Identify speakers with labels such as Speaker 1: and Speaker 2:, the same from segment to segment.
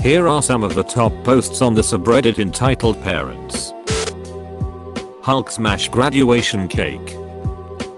Speaker 1: Here are some of the top posts on the subreddit entitled Parents. Hulk smash graduation cake.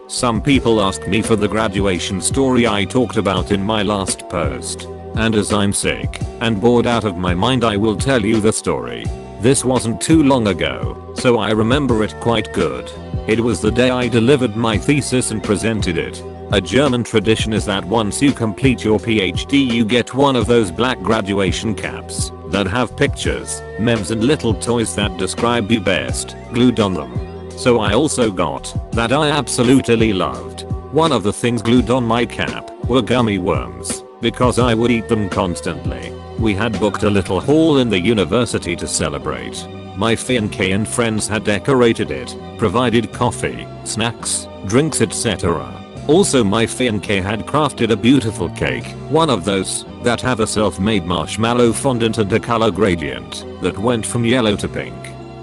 Speaker 1: Some people ask me for the graduation story I talked about in my last post. And as I'm sick and bored out of my mind, I will tell you the story. This wasn't too long ago, so I remember it quite good. It was the day I delivered my thesis and presented it. A German tradition is that once you complete your PhD you get one of those black graduation caps that have pictures, memes and little toys that describe you best glued on them. So I also got that I absolutely loved. One of the things glued on my cap were gummy worms, because I would eat them constantly. We had booked a little hall in the university to celebrate. My fiancé and friends had decorated it, provided coffee, snacks, drinks etc. Also my fiancé had crafted a beautiful cake, one of those that have a self-made marshmallow fondant and a color gradient that went from yellow to pink.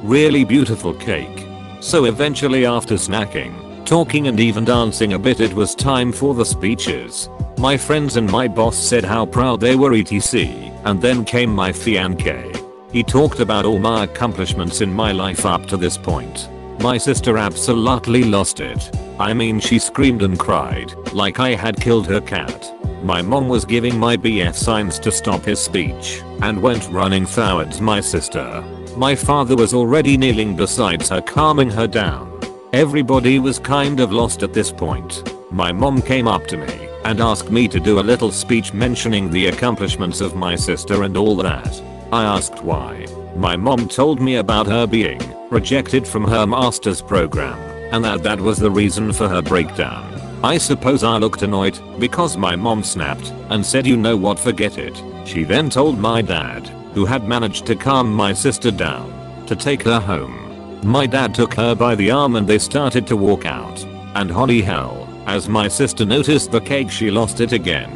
Speaker 1: Really beautiful cake. So eventually, after snacking, talking and even dancing a bit, it was time for the speeches. My friends and my boss said how proud they were etc. And then came my fiancé. He talked about all my accomplishments in my life up to this point. My sister absolutely lost it. I mean, she screamed and cried like I had killed her cat. My mom was giving my BF signs to stop his speech and went running towards my sister. My father was already kneeling beside her, calming her down. Everybody was kind of lost at this point. My mom came up to me and asked me to do a little speech mentioning the accomplishments of my sister and all that. I asked why. My mom told me about her being rejected from her master's program and that was the reason for her breakdown. I suppose I looked annoyed because my mom snapped and said, "You know what, forget it." She then told my dad, who had managed to calm my sister down, to take her home. My dad took her by the arm and they started to walk out. And holy hell, as my sister noticed the cake, she lost it again,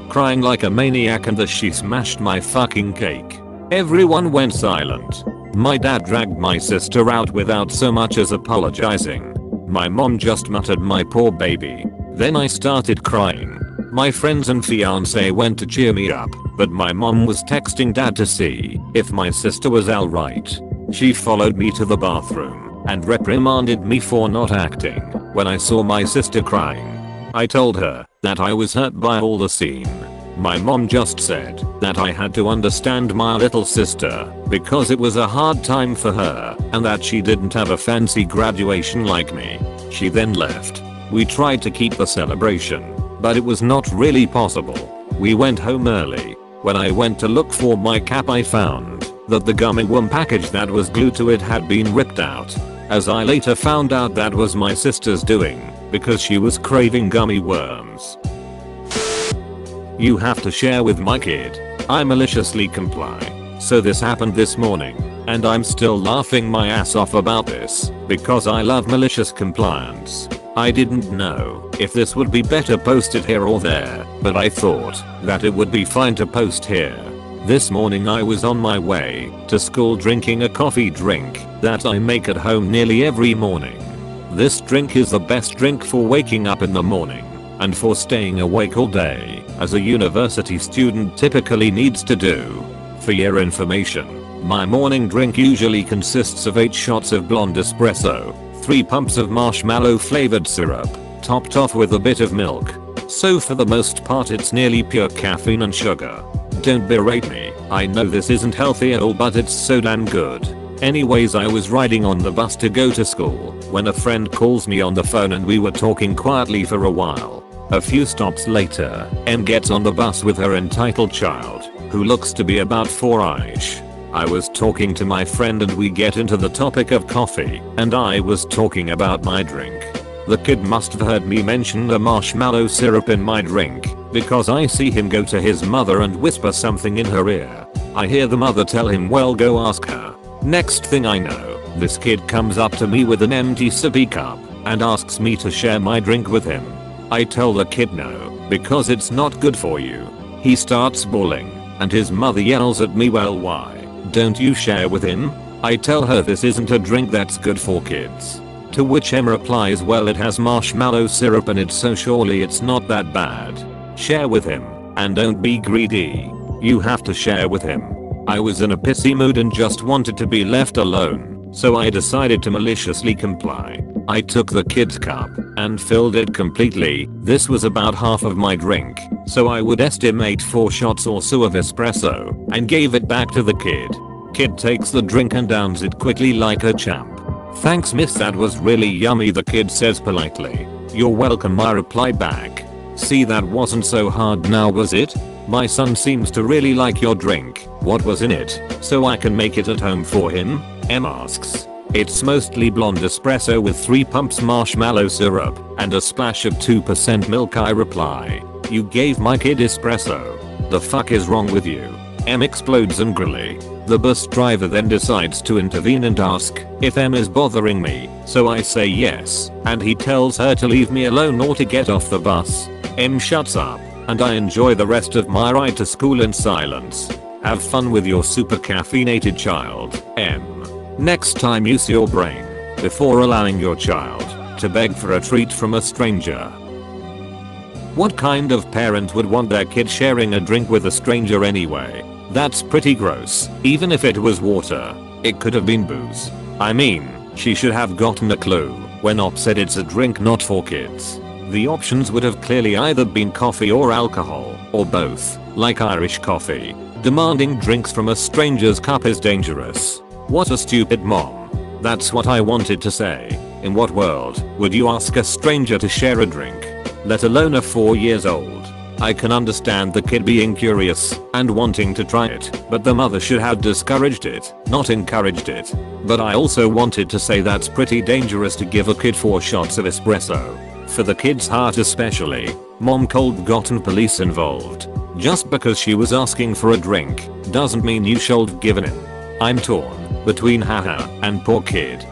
Speaker 1: crying like a maniac, and she smashed my fucking cake. Everyone went silent. My dad dragged my sister out without so much as apologizing. My mom just muttered, "My poor baby." Then I started crying. My friends and fiance went to cheer me up, but my mom was texting dad to see if my sister was alright. She followed me to the bathroom and reprimanded me for not acting when I saw my sister crying. I told her that I was hurt by all the scene. My mom just said that I had to understand my little sister because it was a hard time for her and that she didn't have a fancy graduation like me. She then left. We tried to keep the celebration, but it was not really possible. We went home early. When I went to look for my cap, I found that the gummy worm package that was glued to it had been ripped out. As I later found out, that was my sister's doing because she was craving gummy worms. You have to share with my kid. I maliciously comply. So this happened this morning, and I'm still laughing my ass off about this because I love malicious compliance. I didn't know if this would be better posted here or there, but I thought that it would be fine to post here. This morning I was on my way to school drinking a coffee drink that I make at home nearly every morning. This drink is the best drink for waking up in the morning and for staying awake all day, as a university student typically needs to do. For your information, my morning drink usually consists of 8 shots of blonde espresso, 3 pumps of marshmallow flavored syrup, topped off with a bit of milk. So for the most part it's nearly pure caffeine and sugar. Don't berate me, I know this isn't healthy at all, but it's so damn good. Anyways, I was riding on the bus to go to school when a friend calls me on the phone and we were talking quietly for a while. A few stops later, M gets on the bus with her entitled child, who looks to be about 4ish. I was talking to my friend and we get into the topic of coffee, and I was talking about my drink. The kid must have heard me mention the marshmallow syrup in my drink, because I see him go to his mother and whisper something in her ear. I hear the mother tell him, "Well, go ask her." Next thing I know, this kid comes up to me with an empty sippy cup and asks me to share my drink with him. I tell the kid no, because it's not good for you. He starts bawling, and his mother yells at me, "Well, why don't you share with him?" I tell her this isn't a drink that's good for kids. To which M replies, "Well, it has marshmallow syrup in it, so surely it's not that bad. Share with him, and don't be greedy. You have to share with him." I was in a pissy mood and just wanted to be left alone, so I decided to maliciously comply. I took the kid's cup and filled it completely. This was about half of my drink, so I would estimate 4 shots or so of espresso, and gave it back to the kid. Kid takes the drink and downs it quickly like a champ. "Thanks miss, that was really yummy," the kid says politely. "You're welcome," I reply back. "See, that wasn't so hard now, was it? My son seems to really like your drink. What was in it, so I can make it at home for him?" M asks. "It's mostly blonde espresso with 3 pumps marshmallow syrup and a splash of 2% milk," I reply. "You gave my kid espresso? The fuck is wrong with you?" M explodes angrily. The bus driver then decides to intervene and ask if M is bothering me, so I say yes, and he tells her to leave me alone or to get off the bus. M shuts up, and I enjoy the rest of my ride to school in silence. Have fun with your super caffeinated child, M. Next time use your brain before allowing your child to beg for a treat from a stranger. What kind of parent would want their kid sharing a drink with a stranger anyway? That's pretty gross. Even if it was water, it could have been booze. I mean, she should have gotten a clue when Op said it's a drink not for kids. The options would have clearly either been coffee or alcohol, or both, like Irish coffee. Demanding drinks from a stranger's cup is dangerous. What a stupid mom. That's what I wanted to say. In what world would you ask a stranger to share a drink? Let alone a 4 years old. I can understand the kid being curious and wanting to try it, but the mother should have discouraged it, not encouraged it. But I also wanted to say that's pretty dangerous to give a kid 4 shots of espresso. For the kid's heart especially. Mom cold gotten police involved. Just because she was asking for a drink doesn't mean you should have given in. I'm torn between haha and poor kid.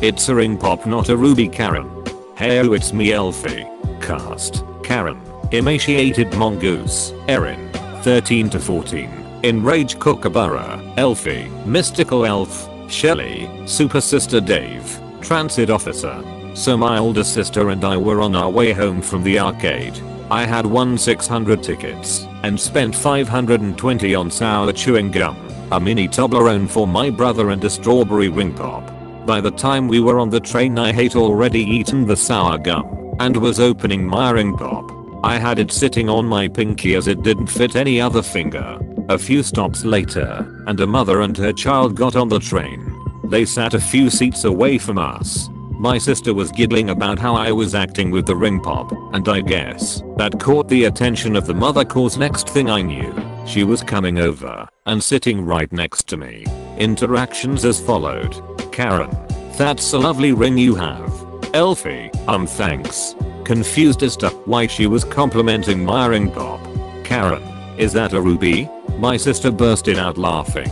Speaker 1: It's a ring pop, not a ruby, Karen. Heyo, it's me, Elfie. Cast: Karen, emaciated mongoose, Erin, 13 to 14, enraged kookaburra, Elfie, mystical elf, Shelly, super sister Dave, transit officer. So my older sister and I were on our way home from the arcade. I had won 600 tickets and spent 520 on sour chewing gum, a mini Toblerone for my brother, and a strawberry ring pop. By the time we were on the train, I had already eaten the sour gum and was opening my ring pop. I had it sitting on my pinky as it didn't fit any other finger. A few stops later, and a mother and her child got on the train. They sat a few seats away from us. My sister was giggling about how I was acting with the ring pop, and I guess that caught the attention of the mother, cause next thing I knew, she was coming over and sitting right next to me. Interactions as followed. Karen: "That's a lovely ring you have." Elfie: Thanks." Confused as to why she was complimenting my ring pop. Karen: "Is that a ruby?" My sister bursted out laughing.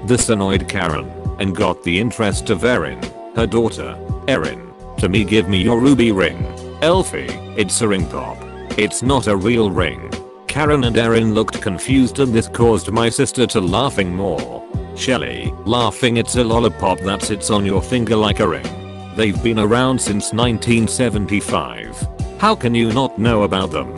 Speaker 1: This annoyed Karen and got the interest of Erin, her daughter. Erin: "To me, give me your ruby ring." Elfie: "It's a ring pop. It's not a real ring." Karen and Erin looked confused, and this caused my sister to laughing more. Shelly laughing: "It's a lollipop that sits on your finger like a ring. They've been around since 1975. How can you not know about them?"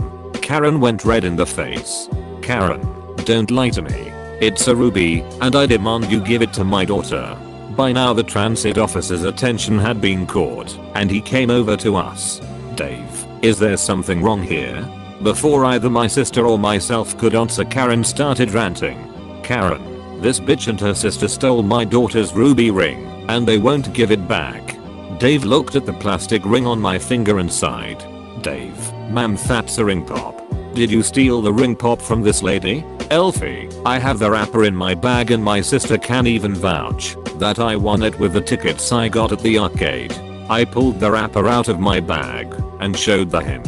Speaker 1: Karen went red in the face. Karen: "Don't lie to me. It's a ruby, and I demand you give it to my daughter." By now the transit officer's attention had been caught, and he came over to us. "Dave, is there something wrong here?" Before either my sister or myself could answer, Karen started ranting. Karen: "This bitch and her sister stole my daughter's ruby ring, and they won't give it back." Dave looked at the plastic ring on my finger and sighed. Dave: "Ma'am, that's a ring pop. Did you steal the ring pop from this lady?" Elfie: "I have the wrapper in my bag, and my sister can even vouch that I won it with the tickets I got at the arcade." I pulled the wrapper out of my bag and showed him.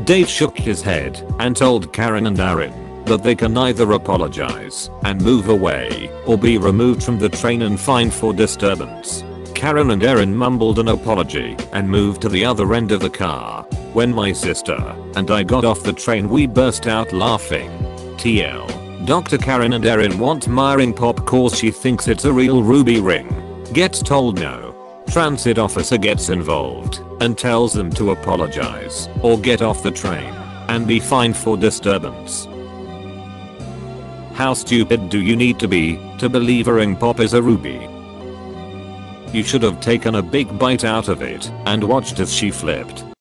Speaker 1: Dave shook his head and told Karen and Erin that they can either apologize and move away or be removed from the train and fined for disturbance. Karen and Erin mumbled an apology and moved to the other end of the car. When my sister and I got off the train, we burst out laughing. TL: "Dr. Karen and Erin want my ring pop cause she thinks it's a real ruby ring. Gets told no. Transit officer gets involved and tells them to apologize or get off the train and be fined for disturbance." How stupid do you need to be to believe a ring pop is a ruby? You should have taken a big bite out of it and watched as she flipped.